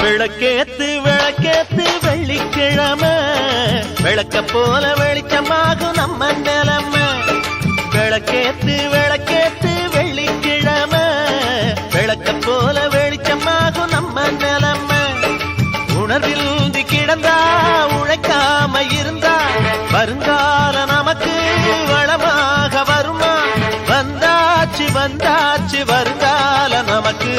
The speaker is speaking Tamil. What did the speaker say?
விளக்கேத்து விளக்கேத்து வெள்ளிக்கிழமை விளக்க போல வெளிச்சமாகும் நம்ம நிலைமை. விளக்கேத்து விளக்கேத்து வெள்ளிக்கிழமை விளக்க போல வெளிச்சமாகும் நம்ம நிலைமை. உணர்வில் கிடந்தா உழைக்காம இருந்தா வருங்கால நமக்கு வளமாக வருமா? வந்தாச்சு வந்தாச்சு வருங்கால நமக்கு